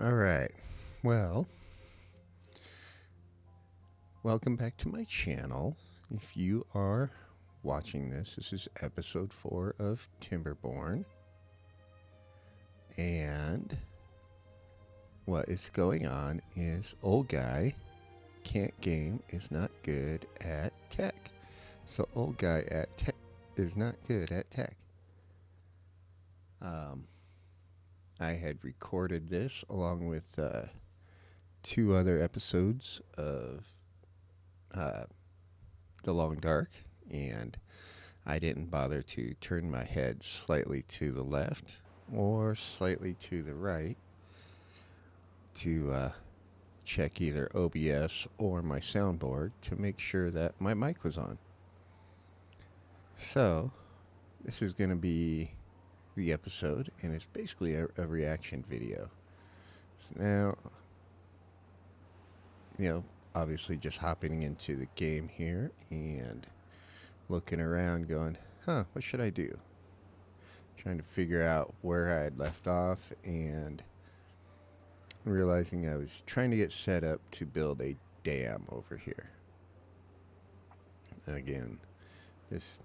All right. Well, welcome back to my channel. If you are watching this is episode 4 of Timberborn. And what is going on is old guy can't game is not good at tech. So old guy at tech is not good at tech. I had recorded this along with 2 other episodes of The Long Dark, and I didn't bother to turn my head slightly to the left or slightly to the right to check either OBS or my soundboard to make sure that my mic was on. So, this is going to be the episode, and it's basically a reaction video. So now, obviously just hopping into the game here and looking around going, what should I do? Trying to figure out where I had left off and realizing I was trying to get set up to build a dam over here. And again, just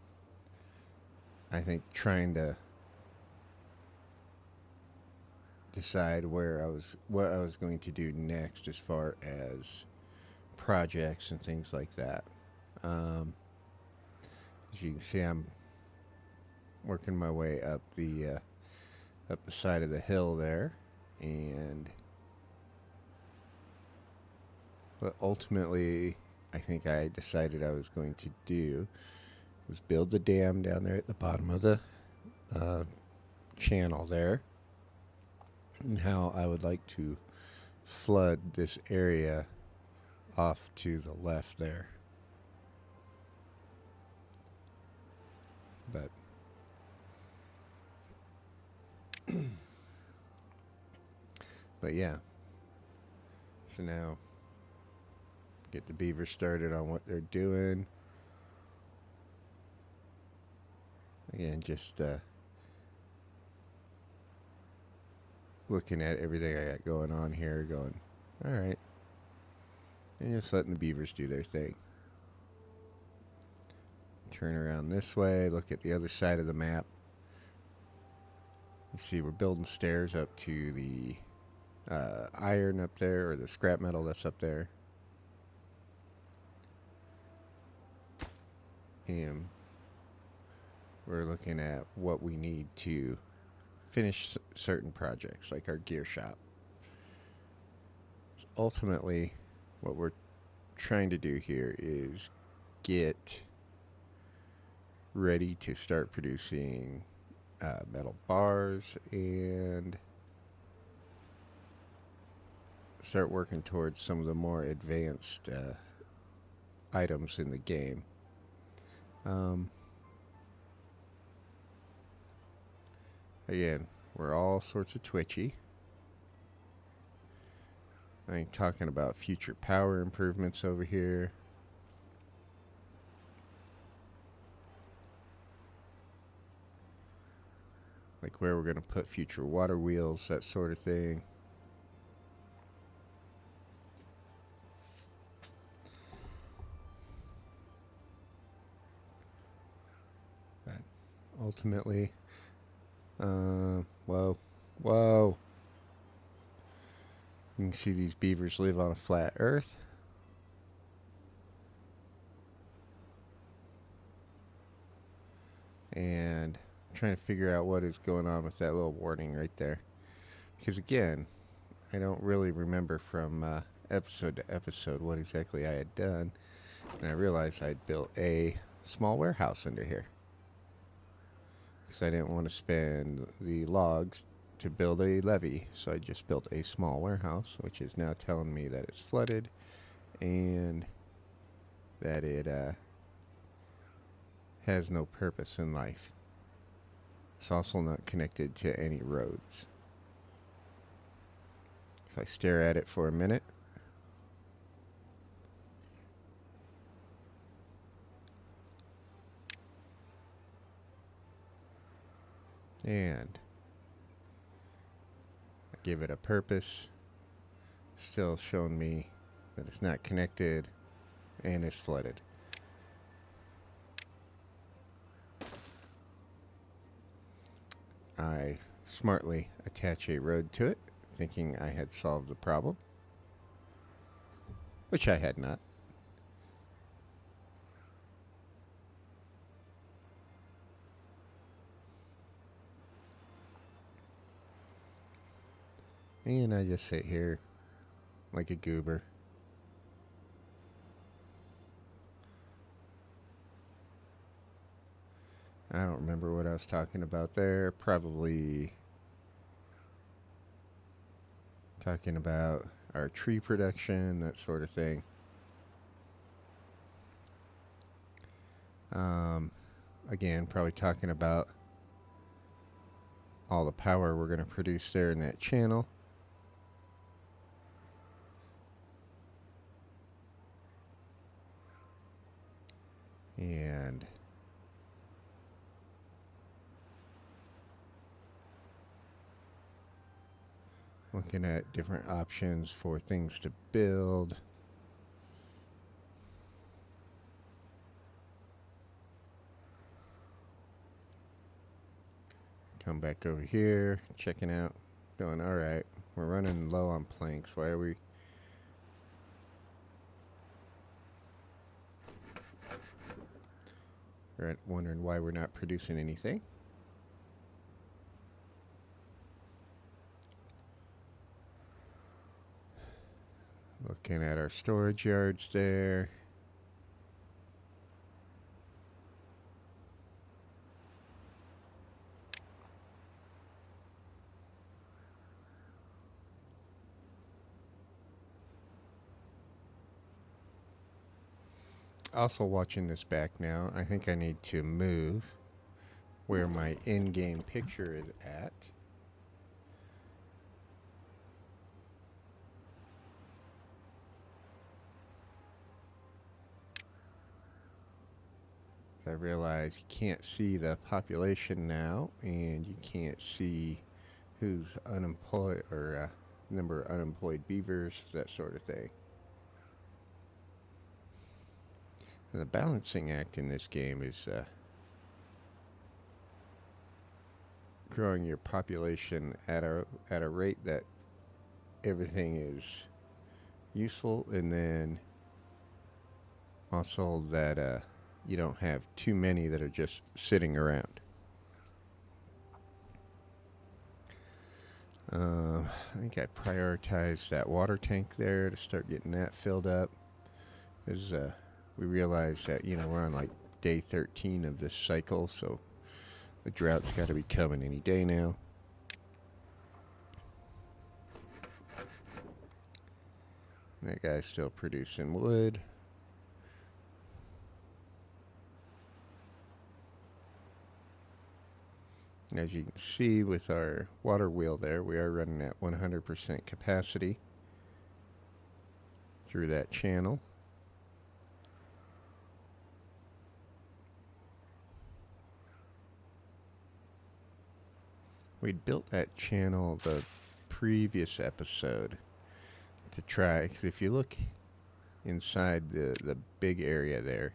I think trying to decide what I was going to do next as far as projects and things like that. As you can see, I'm working my way up the side of the hill there, and what ultimately I think I decided I was going to do was build the dam down there at the bottom of the channel there, and how I would like to flood this area off to the left there. But yeah, so now get the beavers started on what they're doing. Again, just looking at everything I got going on here, going, all right, and just letting the beavers do their thing. Turn around this way, look at the other side of the map. You see we're building stairs up to the iron up there, or the scrap metal that's up there. And we're looking at what we need to finish certain projects, like our gear shop. So ultimately, what we're trying to do here is get ready to start producing metal bars and start working towards some of the more advanced items in the game. Again, we're all sorts of twitchy. I'm talking about future power improvements over here. Like where we're going to put future water wheels, that sort of thing. But ultimately, whoa. You can see these beavers live on a flat earth. And I'm trying to figure out what is going on with that little warning right there. Because again, I don't really remember from episode to episode what exactly I had done. And I realized I'd built a small warehouse under here. Because I didn't want to spend the logs to build a levee, so I just built a small warehouse, which is now telling me that it's flooded and that it has no purpose in life. It's also not connected to any roads. So I stare at it for a minute. And I give it a purpose. Still showing me that it's not connected and it's flooded. I smartly attach a road to it, thinking I had solved the problem, which I had not. And I just sit here like a goober. I don't remember what I was talking about there. Probably talking about our tree production, that sort of thing. Again, probably talking about all the power we're going to produce there in that channel. And looking at different options for things to build. Come back over here, checking out, going, all right, we're running low on planks. Why are we? We're wondering why we're not producing anything. Looking at our storage yards there. Also watching this back now, I think I need to move where my in-game picture is at. I realize you can't see the population now, and you can't see who's unemployed or number of unemployed beavers, that sort of thing. And the balancing act in this game is growing your population at a rate that everything is useful, and then also that you don't have too many that are just sitting around. I think I prioritized that water tank there to start getting that filled up, as we realize that we're on like day 13 of this cycle, so the drought's got to be coming any day now. That guy's still producing wood. As you can see with our water wheel there, we are running at 100% capacity through that channel. We'd built that channel the previous episode to try, because if you look inside the big area there,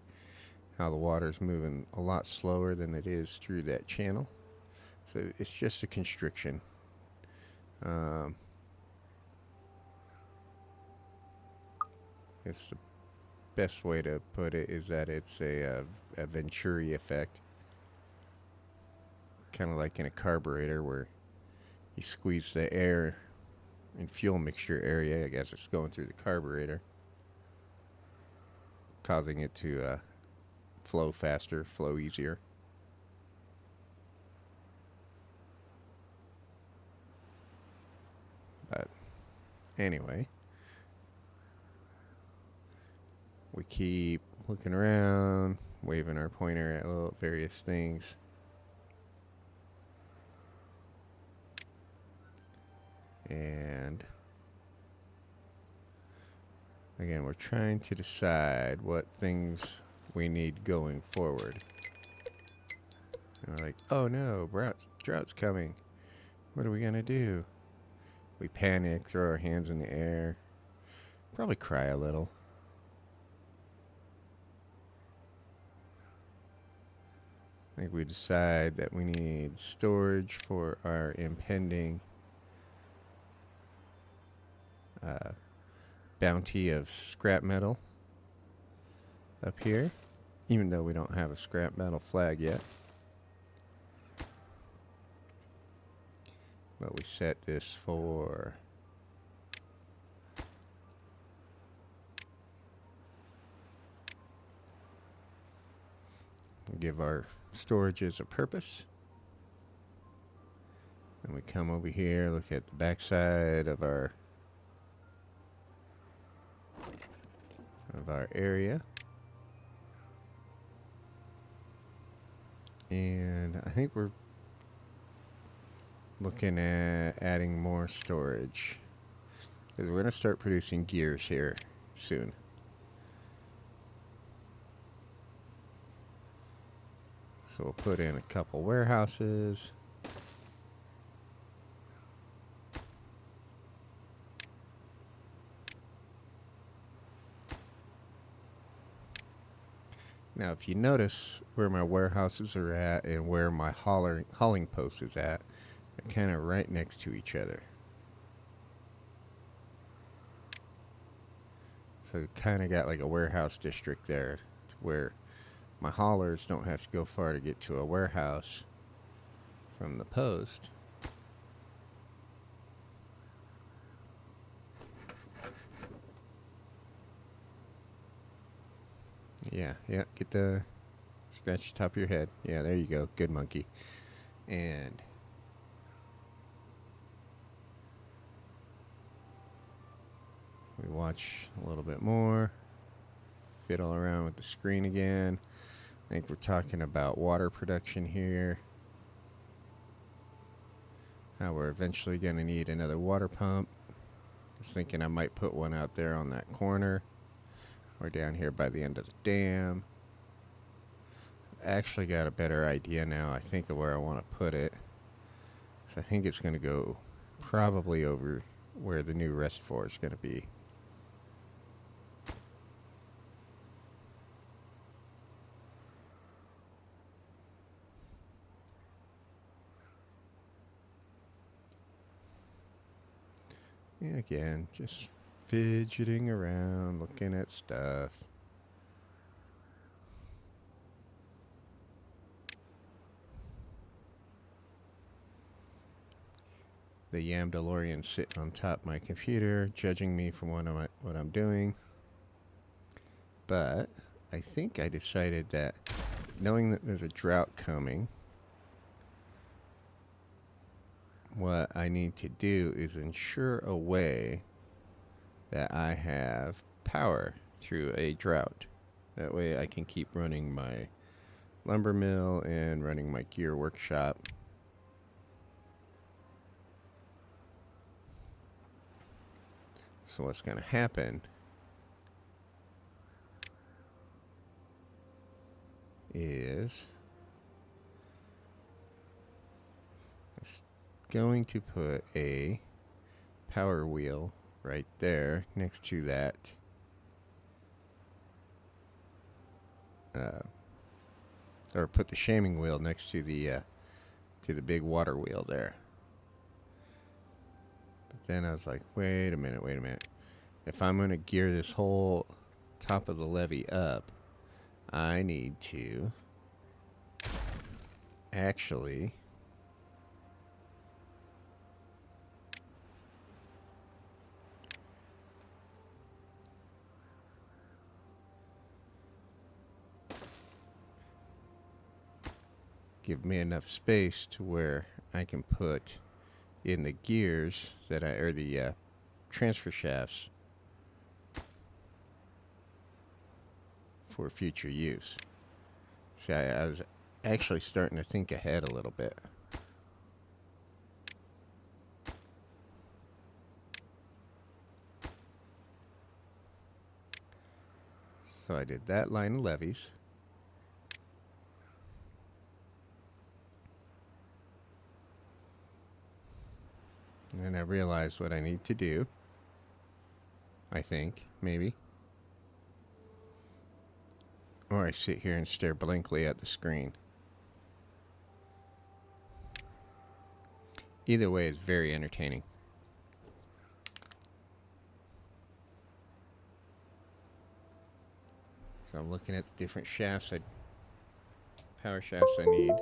how the water's moving a lot slower than it is through that channel. So it's just a constriction. It's the best way to put it is that it's a Venturi effect. Kind of like in a carburetor where you squeeze the air and fuel mixture area. I guess it's going through the carburetor, causing it to flow faster, flow easier. But anyway, we keep looking around, waving our pointer at little various things. And again, we're trying to decide what things we need going forward. And we're like, oh no, drought's coming. What are we going to do? We panic, throw our hands in the air. Probably cry a little. I think we decide that we need storage for our impending bounty of scrap metal up here, even though we don't have a scrap metal flag yet. But we set this for give our storages a purpose. And we come over here, look at the backside of our area. And I think we're looking at adding more storage, because we're going to start producing gears here soon. So we'll put in a couple warehouses. Now, if you notice where my warehouses are at and where my hauling post is at, they're kind of right next to each other. So kind of got like a warehouse district there where my haulers don't have to go far to get to a warehouse from the post. Yeah, get the scratch the top of your head. Yeah, there you go. Good monkey. And we watch a little bit more. Fiddle around with the screen again. I think we're talking about water production here. How we're eventually going to need another water pump. I was thinking I might put one out there on that corner, or down here by the end of the dam. I've actually got a better idea now, I think, of where I want to put it. So I think it's going to go probably over where the new reservoir is going to be. And again, just fidgeting around, looking at stuff. The Yamdalorian sitting on top of my computer, judging me for what I'm doing. But I think I decided that, knowing that there's a drought coming, what I need to do is ensure a way that I have power through a drought. That way I can keep running my lumber mill and running my gear workshop. So what's going to happen is going to put a power wheel right there next to that or put the shaming wheel next to the big water wheel there. But then I was like, wait a minute. If I'm going to gear this whole top of the levee up, I need to actually give me enough space to where I can put in the gears or the transfer shafts for future use. See, I was actually starting to think ahead a little bit. So I did that line of levees. And then I realized what I need to do. I think, maybe. Or I sit here and stare blankly at the screen. Either way is very entertaining. So I'm looking at the different power shafts I need.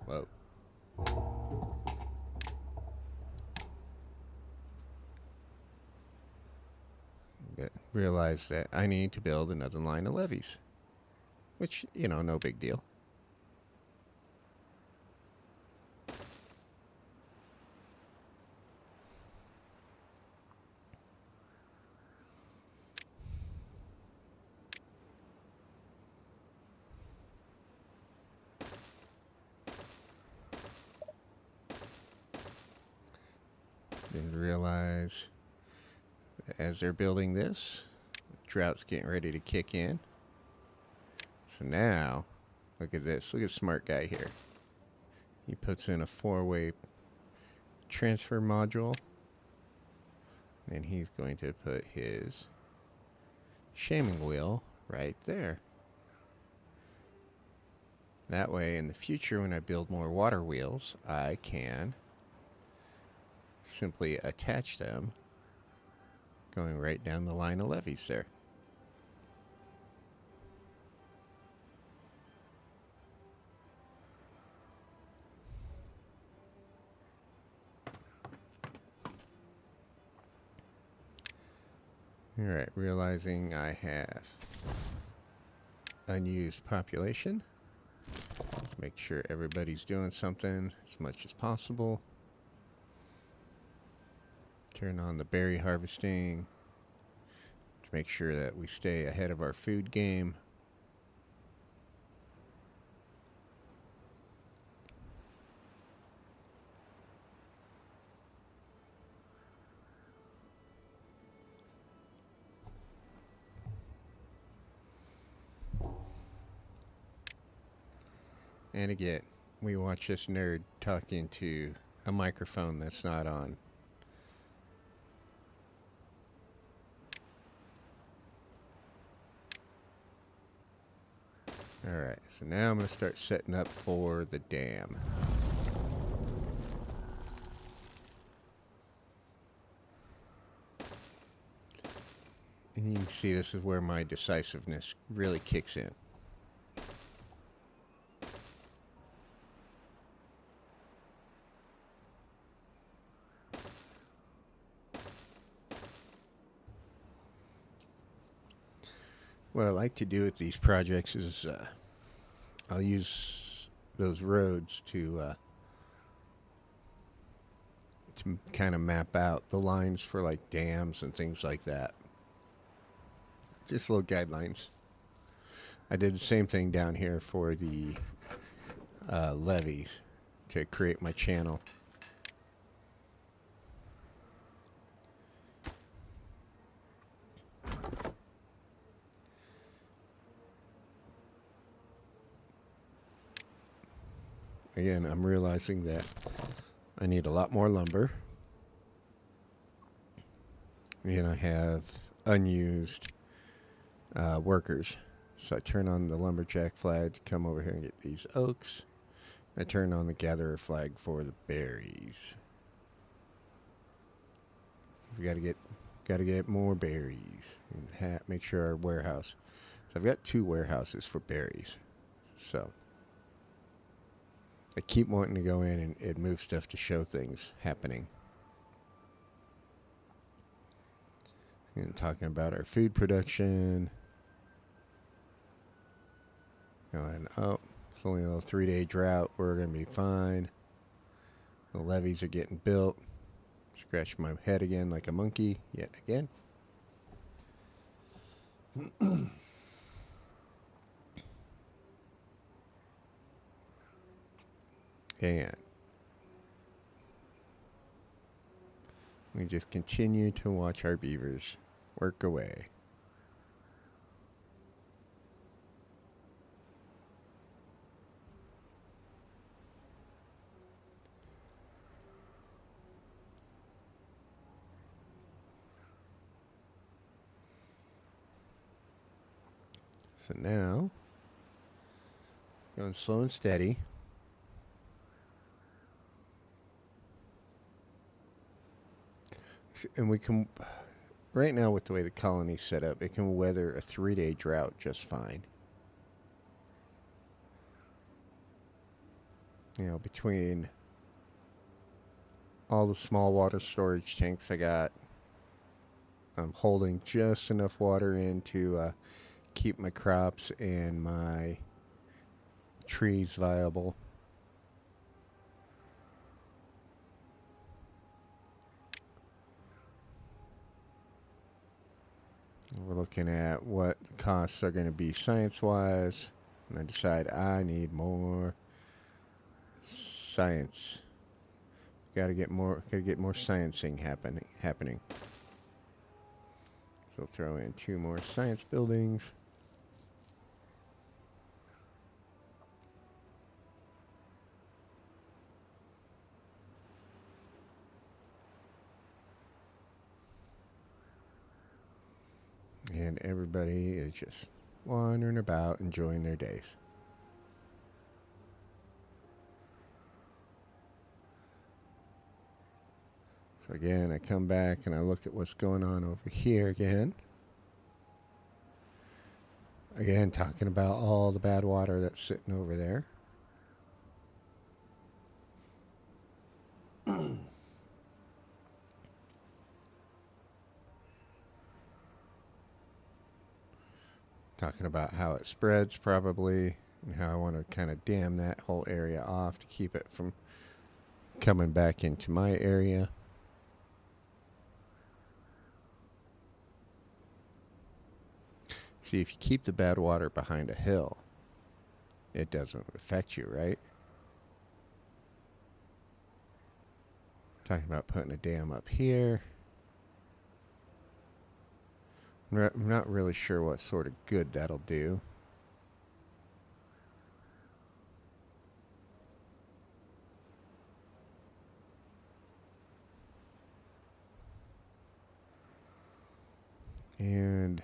Whoa. But realize that I need to build another line of levees. Which, no big deal. Then realize as they're building this, drought's getting ready to kick in. So now, look at this. Look at smart guy here. He puts in a 4-way transfer module. And he's going to put his shaming wheel right there. That way, in the future, when I build more water wheels, I can simply attach them going right down the line of levees there. Alright, realizing I have unused population. Make sure everybody's doing something as much as possible. Turn on the berry harvesting to make sure that we stay ahead of our food game. And again, we watch this nerd talking to a microphone that's not on. Alright, so now I'm going to start setting up for the dam. And you can see this is where my decisiveness really kicks in. What I like to do with these projects is I'll use those roads to kind of map out the lines for like dams and things like that. Just little guidelines. I did the same thing down here for the levees to create my channel. Again, I'm realizing that I need a lot more lumber. And I have unused workers. So I turn on the lumberjack flag to come over here and get these oaks. I turn on the gatherer flag for the berries. We gotta get more berries and make sure our warehouse. So I've got 2 warehouses for berries. So I keep wanting to go in and move stuff to show things happening. And talking about our food production. Going, it's only a little 3-day drought. We're going to be fine. The levees are getting built. Scratch my head again like a monkey yet again. And we just continue to watch our beavers work away. So now, going slow and steady. And we can, right now with the way the colony's set up, it can weather a 3-day drought just fine. You know, between all the small water storage tanks I got, I'm holding just enough water in to keep my crops and my trees viable. We're looking at what the costs are going to be science-wise, and I decide I need more science. Gotta get more sciencing happening. So throw in 2 more science buildings. And everybody is just wandering about, enjoying their days. So again, I come back and I look at what's going on over here again. Again, talking about all the bad water that's sitting over there. Talking about how it spreads probably, and how I want to kind of dam that whole area off to keep it from coming back into my area. See, if you keep the bad water behind a hill, it doesn't affect you, right? Talking about putting a dam up here. I'm not really sure what sort of good that'll do. And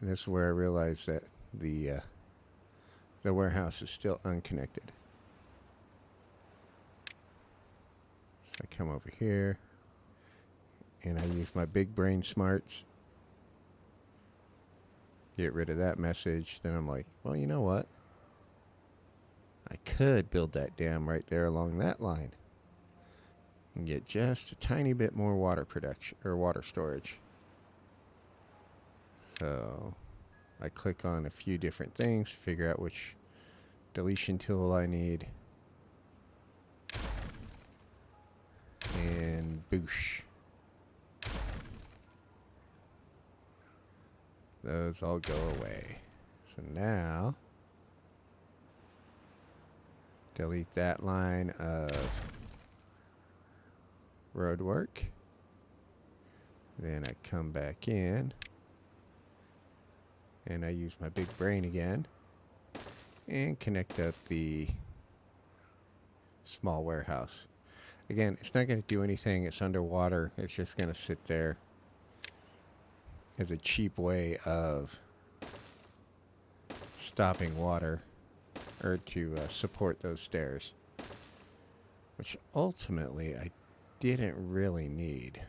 this is where I realize that the warehouse is still unconnected. So I come over here, and I use my big brain smarts. Get rid of that message. Then I'm like, well, you know what? I could build that dam right there along that line and get just a tiny bit more water production or water storage. So I click on a few different things, figure out which deletion tool I need, and boosh. Those all go away. So now, delete that line of road work. Then I come back in, and I use my big brain again, and connect up the small warehouse. Again, it's not going to do anything. It's underwater. It's just going to sit there as a cheap way of stopping water or to support those stairs, which ultimately I didn't really need.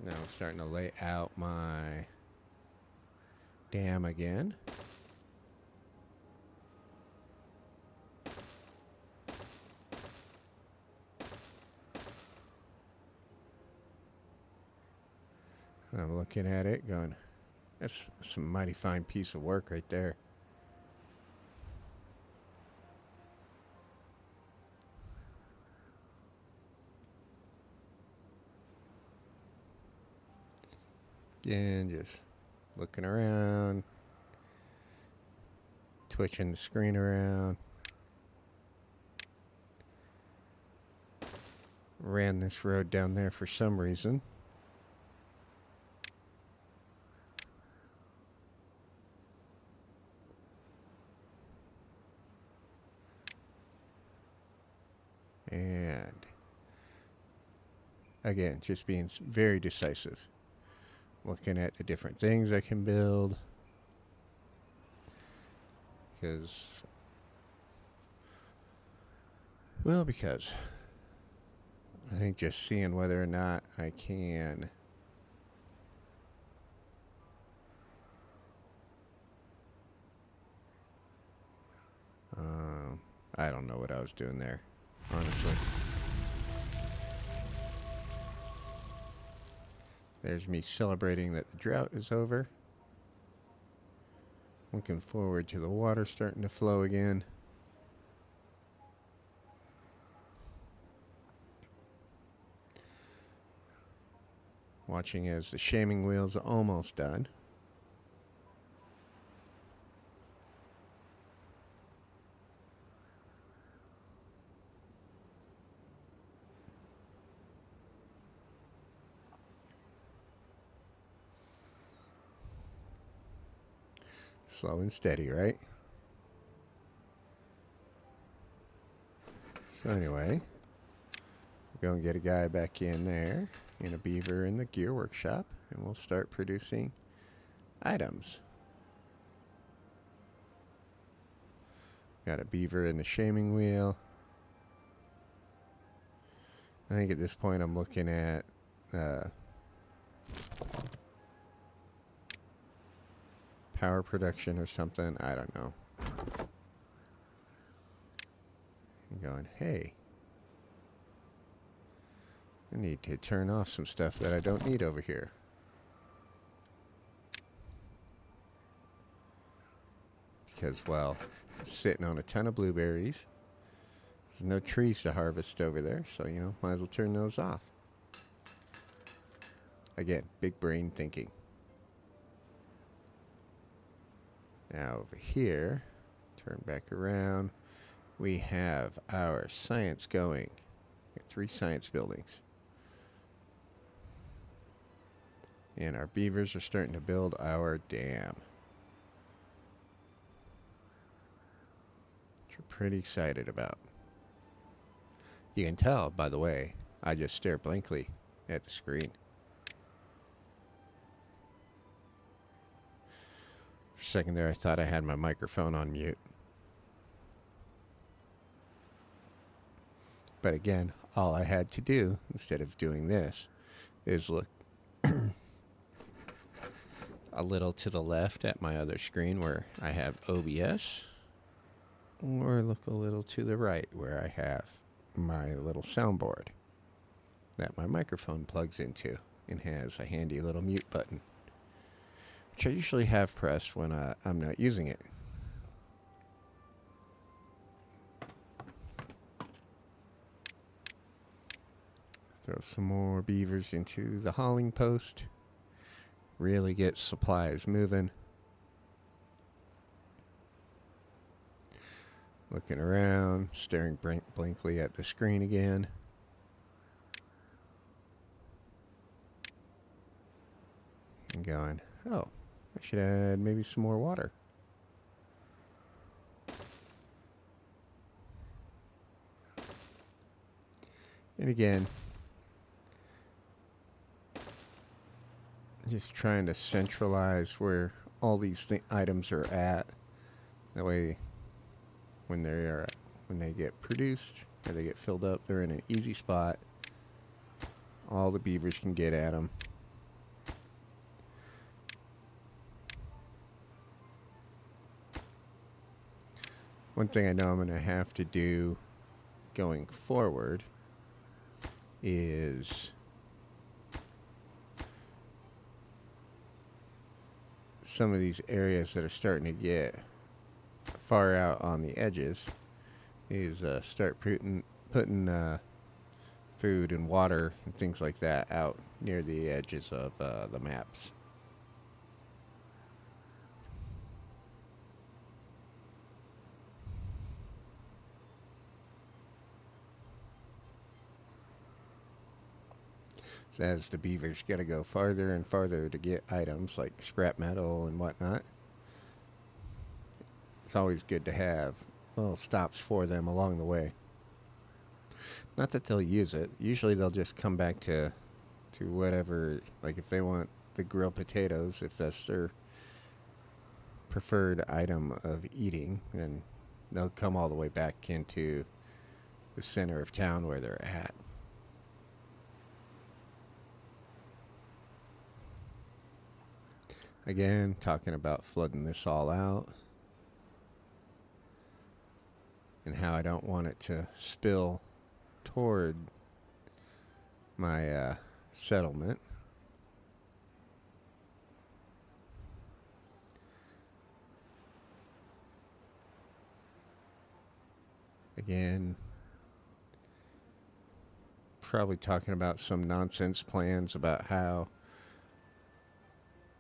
Now I'm starting to lay out my dam again. And I'm looking at it going, that's a mighty fine piece of work right there. Again, just looking around, twitching the screen around. Ran this road down there for some reason. And again, just being very decisive. Looking at the different things I can build. Because I think just seeing whether or not I can I don't know what I was doing there, honestly. There's me celebrating that the drought is over. Looking forward to the water starting to flow again. Watching as the shaming wheel's almost done. Slow and steady, right? So anyway, we'll go and get a guy back in there, and a beaver in the gear workshop, and we'll start producing items. Got a beaver in the shaming wheel. I think at this point I'm looking at power production or something. I don't know. I'm going, hey, I need to turn off some stuff that I don't need over here. Because, well, sitting on a ton of blueberries. There's no trees to harvest over there, so, might as well turn those off. Again, big brain thinking. Now over here, turn back around, we have our science going. We got 3 science buildings. And our beavers are starting to build our dam. Which we're pretty excited about. You can tell, by the way, I just stare blankly at the screen. For a second there, I thought I had my microphone on mute. But again, all I had to do, instead of doing this, is look a little to the left at my other screen where I have OBS, or look a little to the right where I have my little soundboard that my microphone plugs into and has a handy little mute button, which I usually have pressed when I'm not using it. Throw some more beavers into the hauling post. Really get supplies moving. Looking around, staring blankly at the screen again. And going, oh, I should add maybe some more water. And again, just trying to centralize where all these items are at. That way, when they get produced or they get filled up, they're in an easy spot. All the beavers can get at them. One thing I know I'm going to have to do going forward is some of these areas that are starting to get far out on the edges is start putting food and water and things like that out near the edges of the maps. As the beavers got to go farther and farther to get items like scrap metal and whatnot, it's always good to have little stops for them along the way. Not that they'll use it. Usually they'll just come back to whatever, like if they want the grilled potatoes, if that's their preferred item of eating, then they'll come all the way back into the center of town where they're at. Again, talking about flooding this all out and how I don't want it to spill toward my settlement. Again, probably talking about some nonsense plans about how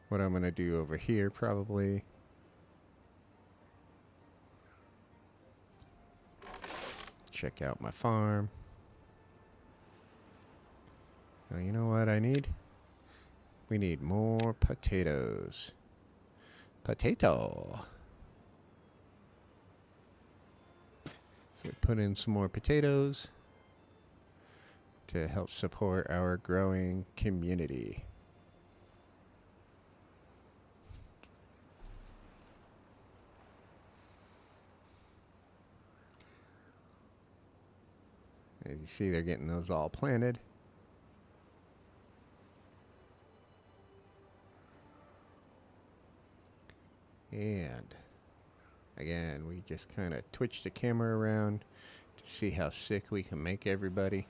what I'm going to do over here, probably. Check out my farm. Now, you know what I need? We need more potatoes. Potato. So we put in some more potatoes to help support our growing community. As you see, they're getting those all planted. And again, we just kind of twitch the camera around to see how sick we can make everybody.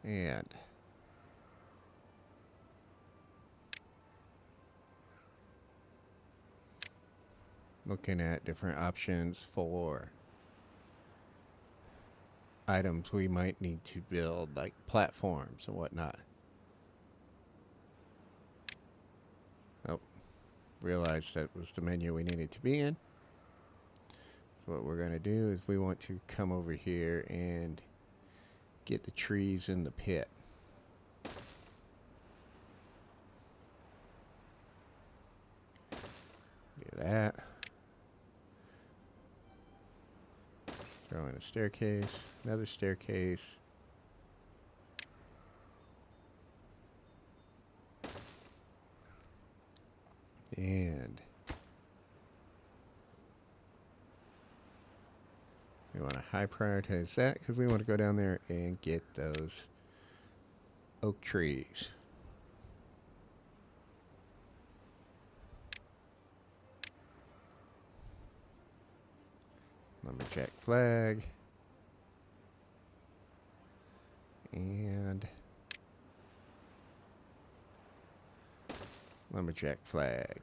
And looking at different options for items we might need to build, like platforms and whatnot. Oh, realized that was the menu we needed to be in. So what we're going to do is we want to come over here and get the trees in the pit. Do that. Throw in a staircase, another staircase. And we want to high prioritize that because we want to go down there and get those oak trees. Lumberjack flag. And lumberjack flag.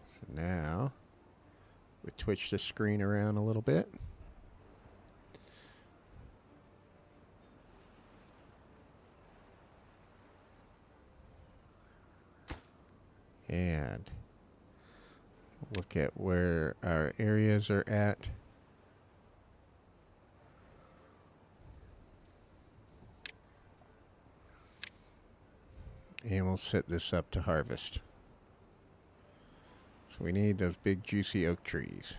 So now we twitch the screen around a little bit. And look at where our areas are at. And we'll set this up to harvest. So we need those big juicy oak trees.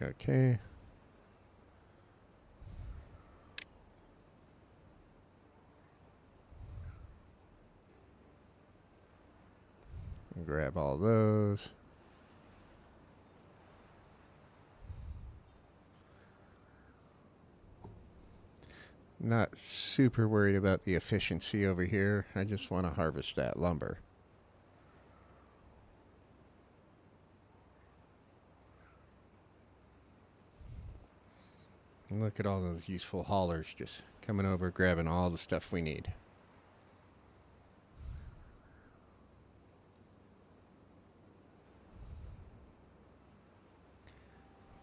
Okay. Grab all those. Not super worried about the efficiency over here. I just want to harvest that lumber. And look at all those useful haulers just coming over, grabbing all the stuff we need.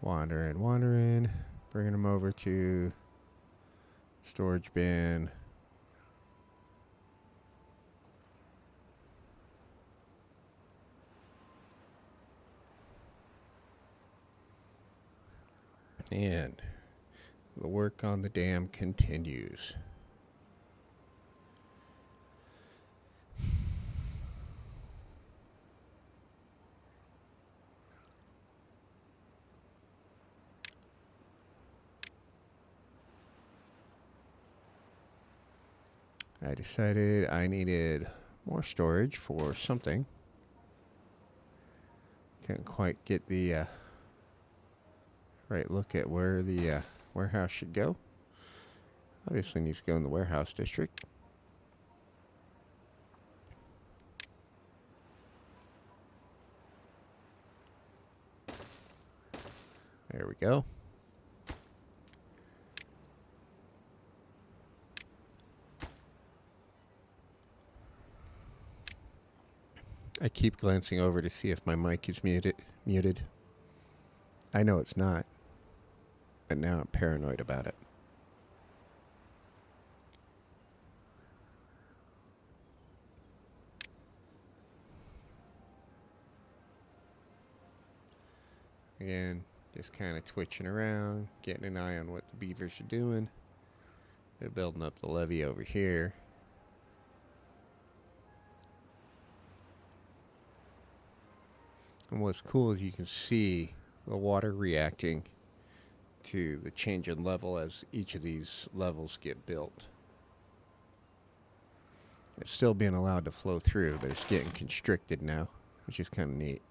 Wandering, bringing them over to storage bin. And the work on the dam continues. I decided I needed more storage for something. Can't quite get the right look at where the warehouse should go. Obviously needs to go in the warehouse district. There we go. I keep glancing over to see if my mic is muted. I know it's not, but now I'm paranoid about it. Again, just kind of twitching around, getting an eye on what the beavers are doing. They're building up the levee over here. And what's cool is you can see the water reacting to the change in level as each of these levels get built. It's still being allowed to flow through, but it's getting constricted now, which is kind of neat.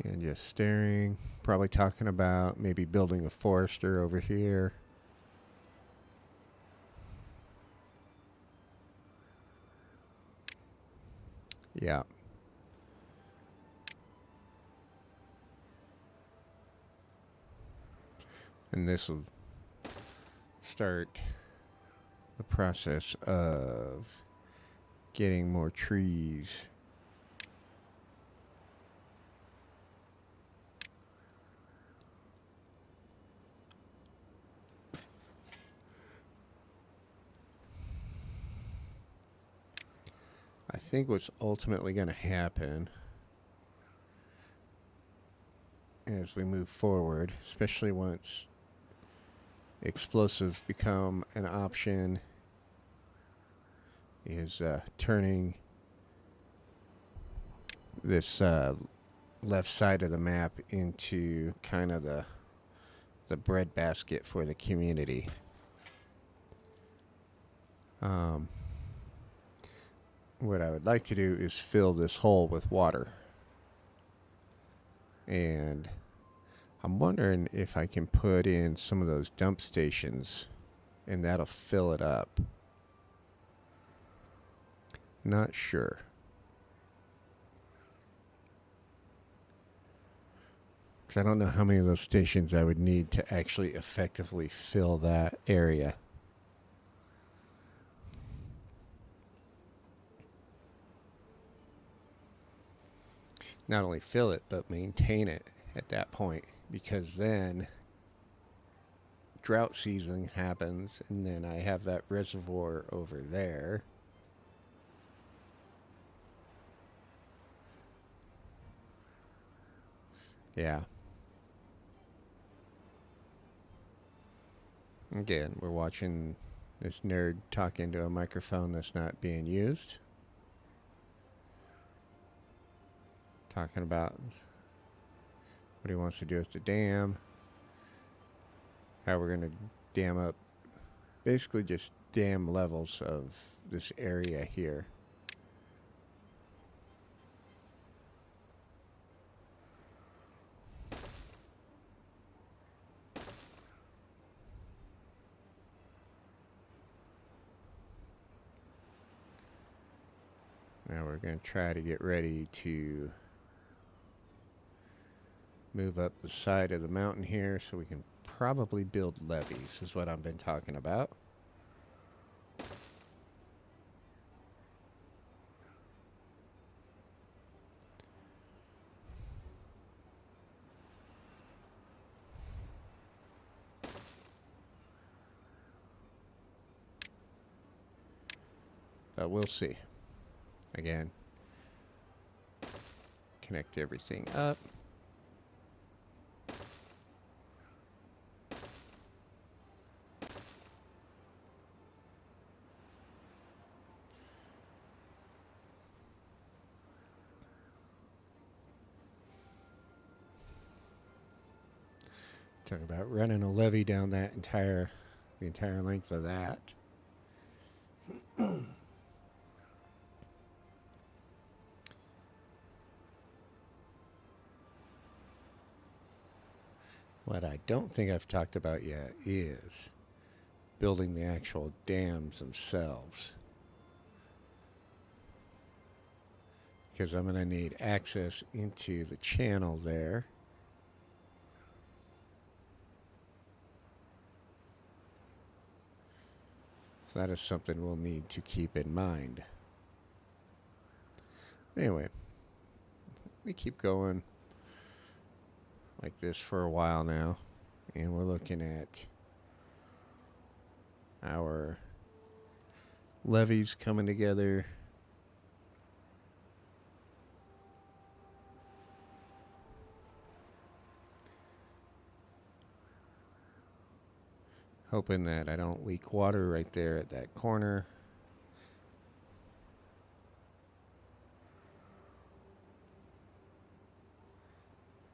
And just staring, probably talking about maybe building a forester over here. Yeah. And this will start the process of getting more trees. I think what's ultimately going to happen as we move forward, especially once explosives become an option, is turning this left side of the map into kind of the breadbasket for the community. What I would like to do is fill this hole with water. And I'm wondering if I can put in some of those dump stations and that'll fill it up. Not sure. Because I don't know how many of those stations I would need to actually effectively fill that area. Not only fill it, but maintain it at that point. Because then drought season happens, and then I have that reservoir over there. Yeah. Again, we're watching this nerd talk into a microphone that's not being used. Talking about what he wants to do with the dam. How we're going to dam up, basically just dam levels of this area here. Now we're going to try to get ready to move up the side of the mountain here so we can probably build levees, is what I've been talking about. But we'll see. Again, connect everything up. Talk about running a levee down the entire length of that. What I don't think I've talked about yet is building the actual dams themselves. Because I'm going to need access into the channel there. So that is something we'll need to keep in mind. Anyway, we keep going like this for a while now, and we're looking at our levees coming together. Hoping that I don't leak water right there at that corner.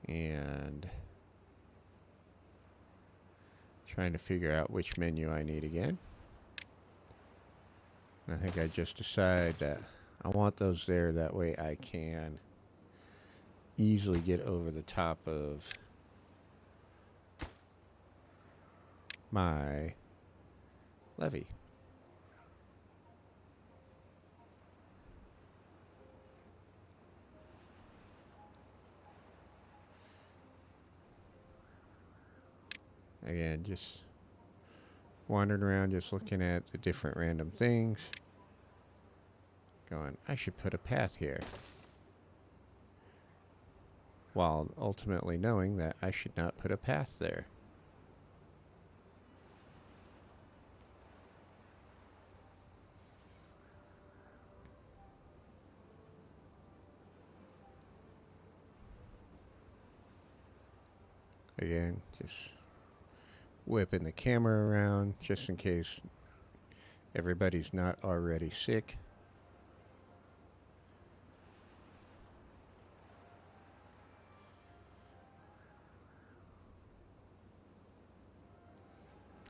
And trying to figure out which menu I need again. I think I just decided that I want those there, that way I can easily get over the top of my levee. Again, just wandering around, just looking at the different random things. Going, I should put a path here. While ultimately knowing that I should not put a path there. Again, just whipping the camera around just in case everybody's not already sick.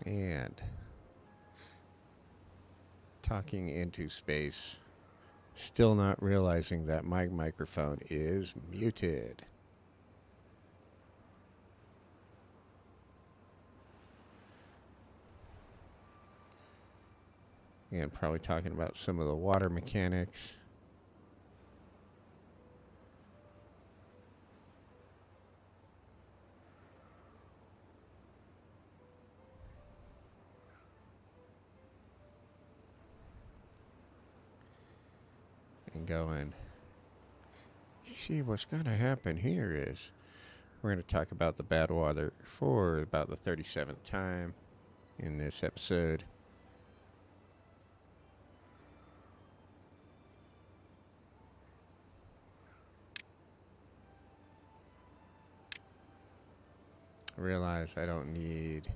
And talking into space, still not realizing that my microphone is muted. And probably talking about some of the water mechanics. And going, see, what's going to happen here is we're going to talk about the bad water for about the 37th time in this episode. I realize I don't need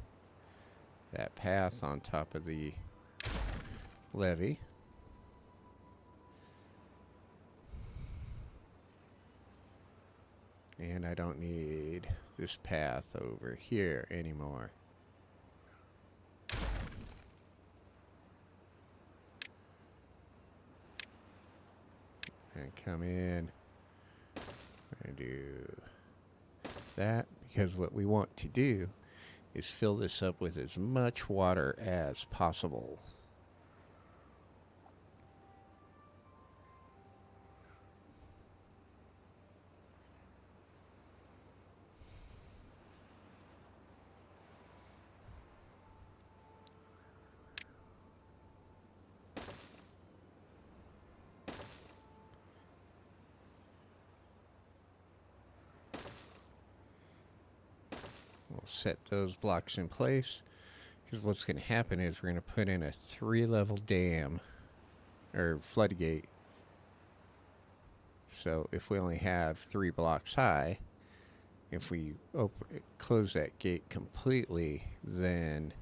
that path on top of the levee. And I don't need this path over here anymore. And come in and do that, because what we want to do is fill this up with as much water as possible. We'll set those blocks in place, because what's going to happen is we're going to put in a 3-level dam or floodgate. So if we only have 3 blocks high, if we close that gate completely, then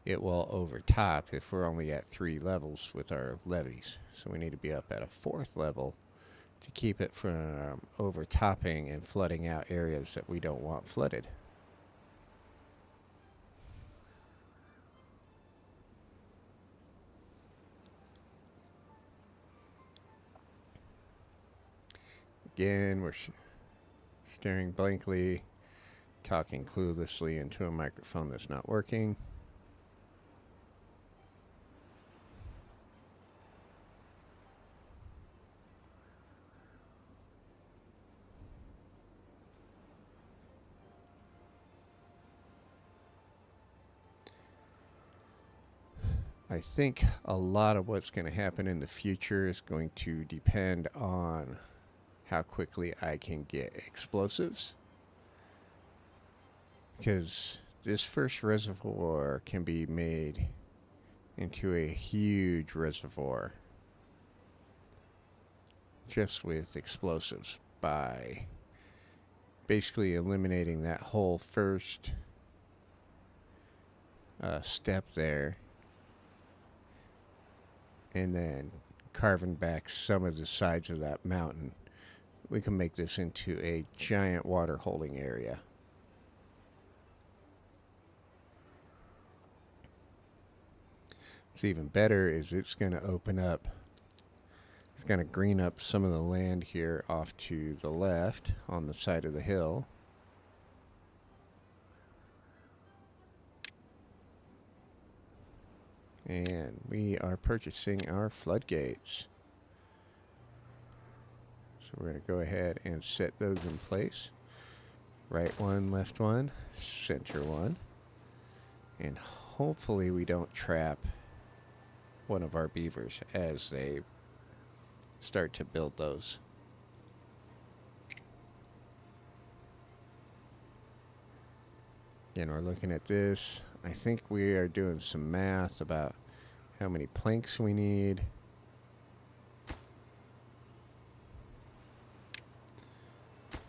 it will overtop if we're only at 3 levels with our levees. So we need to be up at a 4th level to keep it from overtopping and flooding out areas that we don't want flooded. Again, we're staring blankly, talking cluelessly into a microphone that's not working. I think a lot of what's going to happen in the future is going to depend on how quickly I can get explosives. Because this first reservoir can be made into a huge reservoir just with explosives by basically eliminating that whole first step there and then carving back some of the sides of that mountain. We can make this into a giant water holding area. What's even better is it's going to open up, it's going to green up some of the land here off to the left on the side of the hill. And we are purchasing our floodgates. So we're going to go ahead and set those in place. Right one, left one, center one. And hopefully we don't trap one of our beavers as they start to build those. Again, we're looking at this. I think we are doing some math about how many planks we need.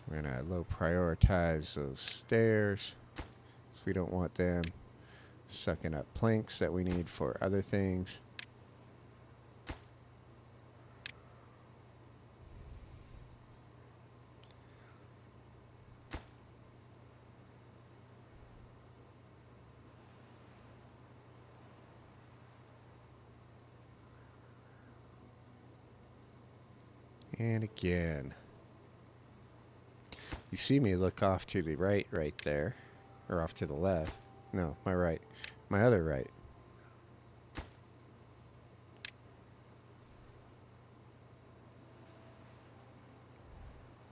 We're going to low prioritize those stairs, so we don't want them sucking up planks that we need for other things. And again, you see me look off to the right there, or off to the left. No, my right, my other right.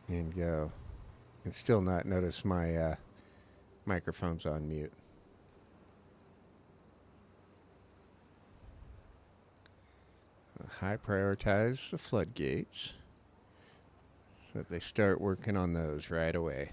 And go, and still not notice my microphone's on mute. High prioritize the floodgates so that they start working on those right away.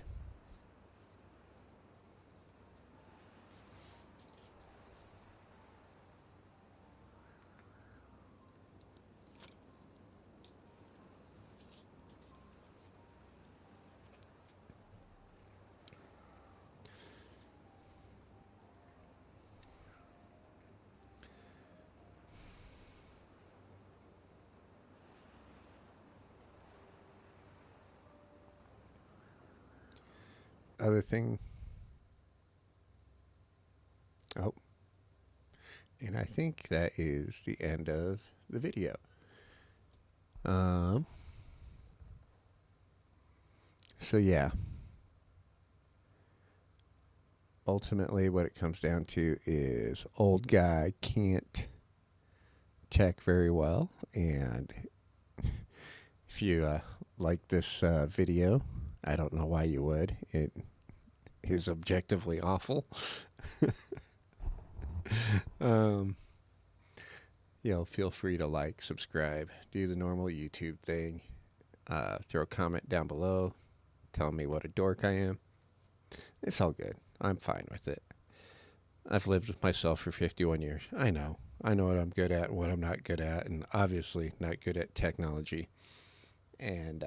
Other thing. Oh. And I think that is the end of the video. So yeah. Ultimately, what it comes down to is old guy can't tech very well. And if you like this video, I don't know why you would. It is objectively awful. Feel free to like, subscribe, do the normal YouTube thing. Throw a comment down below. Tell me what a dork I am. It's all good. I'm fine with it. I've lived with myself for 51 years. I know. I know what I'm good at and what I'm not good at, and obviously not good at technology. And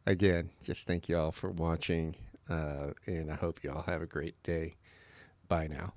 again, just thank you all for watching, and I hope you all have a great day. Bye now.